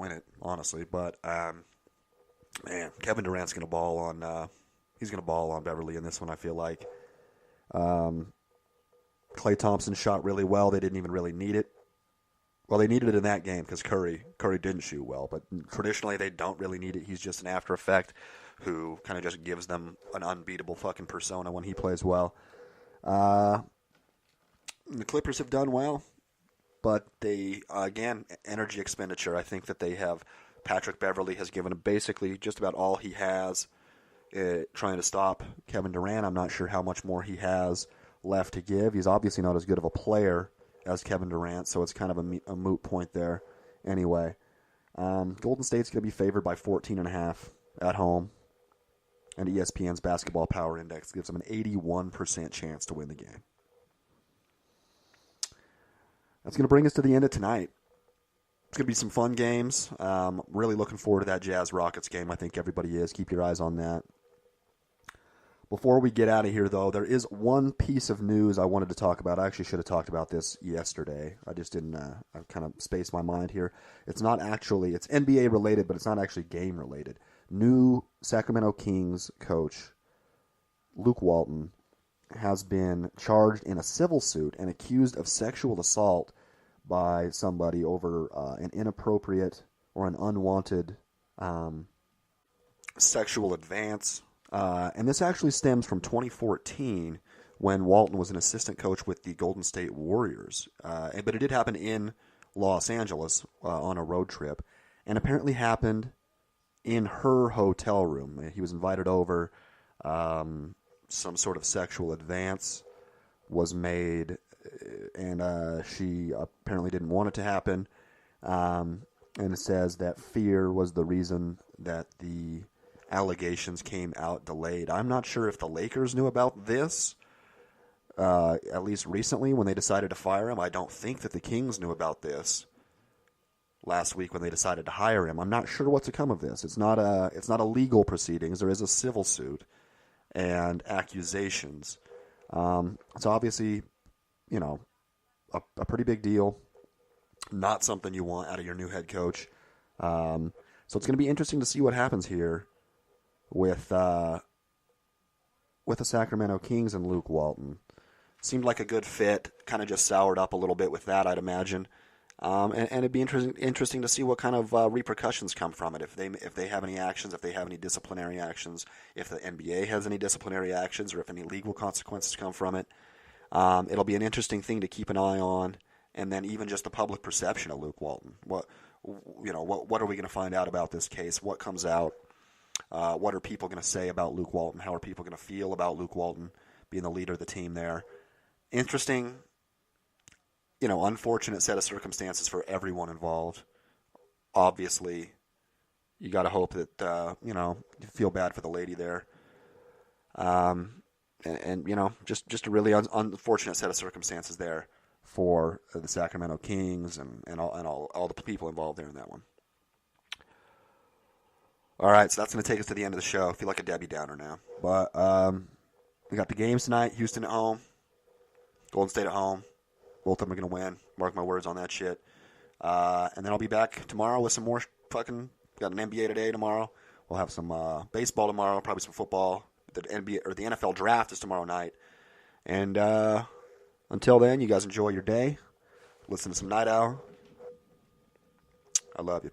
win it, honestly. But man, Kevin Durant's going to ball on. He's going to ball on Beverly in this one. I feel like. Klay Thompson shot really well. They didn't even really need it. Well, they needed it in that game because Curry didn't shoot well. But traditionally, they don't really need it. He's just an after effect who kind of just gives them an unbeatable fucking persona when he plays well. The Clippers have done well, but they, again, energy expenditure. I think that they have. Patrick Beverly has given him basically just about all he has trying to stop Kevin Durant. I'm not sure how much more he has left to give. He's obviously not as good of a player as Kevin Durant, so it's kind of a moot point there anyway. Golden State's going to be favored by 14.5 at home, and ESPN's Basketball Power Index gives them an 81% chance to win the game. That's going to bring us to the end of tonight. It's going to be some fun games. Really looking forward to that Jazz-Rockets game. I think everybody is. Keep your eyes on that. Before we get out of here, though, there is one piece of news I wanted to talk about. I actually should have talked about this yesterday. I just didn't. I kind of spaced my mind here. It's not actually. It's NBA related, but it's not actually game related. New Sacramento Kings coach Luke Walton has been charged in a civil suit and accused of sexual assault by somebody over an inappropriate or an unwanted sexual advance. And this actually stems from 2014 when Walton was an assistant coach with the Golden State Warriors. But it did happen in Los Angeles on a road trip, and apparently happened in her hotel room. He was invited over. Some sort of sexual advance was made, and she apparently didn't want it to happen. And it says that fear was the reason that the allegations came out delayed. I'm not sure if the Lakers knew about this, at least recently when they decided to fire him. I don't think that the Kings knew about this last week when they decided to hire him. I'm not sure what to come of this. It's not a legal proceedings. There is a civil suit and accusations. It's obviously, a pretty big deal. Not something you want out of your new head coach. So it's going to be interesting to see what happens here with the Sacramento Kings and Luke Walton. Seemed like a good fit. Kind of just soured up a little bit with that, I'd imagine. And it'd be interesting to see what kind of repercussions come from it. If they have any actions, if they have any disciplinary actions, if the NBA has any disciplinary actions, or if any legal consequences come from it. It'll be an interesting thing to keep an eye on. And then even just the public perception of Luke Walton. What are we going to find out about this case? What comes out? What are people going to say about Luke Walton? How are people going to feel about Luke Walton being the leader of the team there? Interesting, unfortunate set of circumstances for everyone involved. Obviously, you got to hope that, you feel bad for the lady there. Just a really unfortunate set of circumstances there for the Sacramento Kings and all the people involved there in that one. All right, so that's going to take us to the end of the show. I feel like a Debbie Downer now. But we got the games tonight. Houston at home. Golden State at home. Both of them are going to win. Mark my words on that shit. And then I'll be back tomorrow with some more fucking... Got an NBA today tomorrow. We'll have some baseball tomorrow, probably some football. The NBA or the NFL draft is tomorrow night. And until then, you guys enjoy your day. Listen to some Night Owl. I love you.